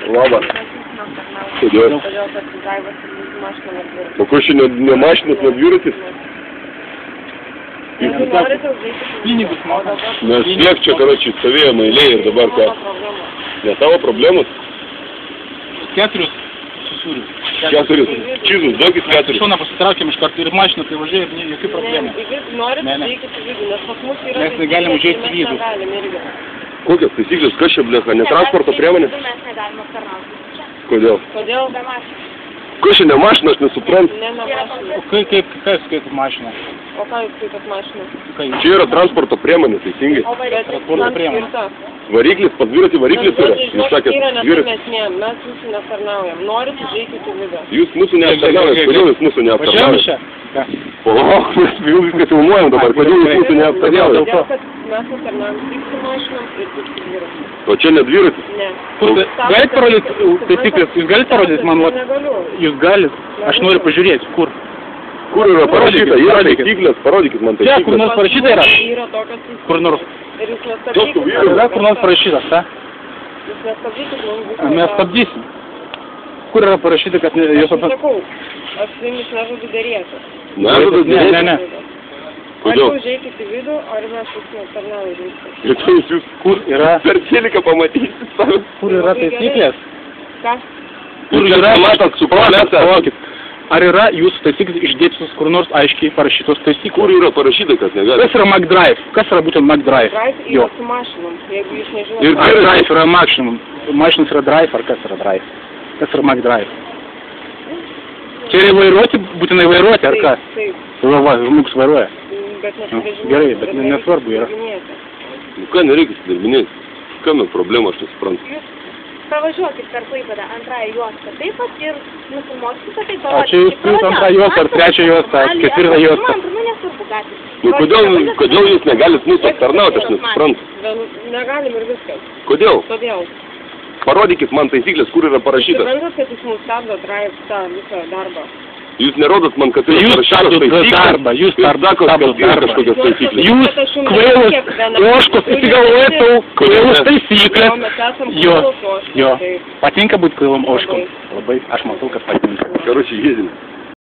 Labas. Kodėl? O ko čia ne mašinas, ne dviratis? Pinigus moka. Mes tiek čia, karočiui, stovėjome eilėje ir dabar ką? Ne tavo problemos? 4 susūrius. 4. Čizus, duokis 4. Šoną pasitraukėm iš karto ir mašiną tai važiuoja ir jokių problemų. Mes negalim užėjti į vidų. Kokios taisyklės? Kas čia, blecha? Ne transporto priemonė? Kodėl? Kodėl? Kas čia ne mašina, aš nesuprantu. Ne mašina. O kas kaip mašina? O ką jūs kaip mašina? Čia yra transporto priemonė, teisingai. Transporto priemonė. Variklis, pas dviratį variklis yra. Jūs sakėt, dviratis. Mes jūsų neaptarnaujam. Norit, užeikit į vidų. Jūs mūsų neaptarnaujat. Kodėl jūs mūsų neaptarnaujat? O, mes jau viską filmuojam dabar. Kodėl jūs mūsų neaptarnaujat? Mes aptarnaujam tik su mašinom ir tik su dviratis. O čia ne dviratis? Ne. Galite parodyti taisyklės? Jūs galite parodyti man? Negaliu. Jūs galite. Aš noriu pažiūrėti, kur. Kur yra parašyta? Yra taisyklės, parodykit man Čia, kur nors taisyklės. parašyta yra? Yra tokios taisyklės. Kur nors. Ir jūs nestabdykit. Yra kur nors parašytas, ta? Jūs nestabdykit. Mes stabdysim. Kur yra parašyta, kad jūs Aš sakau, aš su jumis nežadu dėrėti. Nežadat dėrėti? Ne. Kodėl? Ar užeikit į vidų, ar mes jūsų neaptarnaujam. Ir tai jūs Kur yra? per teliką pamatysit savo. Kur yra taisyklės? Ką? Kur yra? Matot, suprantate? Palaukit. Ar yra jūsų taisyklės išdėstytos kur nors aiškiai parašytos taisyklės? Kur yra parašyta, kad negali? Kas yra McDrive? Kas yra būtent McDrive? Drive Jo. yra su mašinom, jeigu jūs nežinote. Ir Ar Drive yra mašinom? Mašinos yra Drive, ar kas yra Drive? Kas yra McDrive? Čia yra vairuoti, būtinai vairuoti, ar kas? Taip, Va, žmogus vairuoja. bet nesuvežinėti. Gerai, bet nesvarbu yra. Nu ką, nereikia sudirbinėti. Kame problema, aš nesuprantu. Jūs pravažiuokit per Klaipėdą antrąją juostą taip pat ir nufilmuokite taip pat. O čia jūs turit antrą juostą, ar trečią juostą, ar ketvirtą juostą? Man nesvarbu gatvės. Nu kodėl jūs negalit mūsų aptarnauti, aš nesuprantu. Negalim ir viskas. Kodėl? Todėl. Parodykit man taisyklės, kur yra parašyta. Suprantat, kad jūs mums stabdo Drive tą visą darbą. Jūs nerodot man, kad tai Jūs parašytos stabdot taisyklės. darbą, jūs sakot, kad stabdot yra darbą. kažkokios taisyklės. Jūs kvailas ožkos įsigalvojat savo kvailus taisyklės. Jo. Patinka būti kvailom ožkom. Labai, aš matau, kad patinka. Karočiui, jėdime.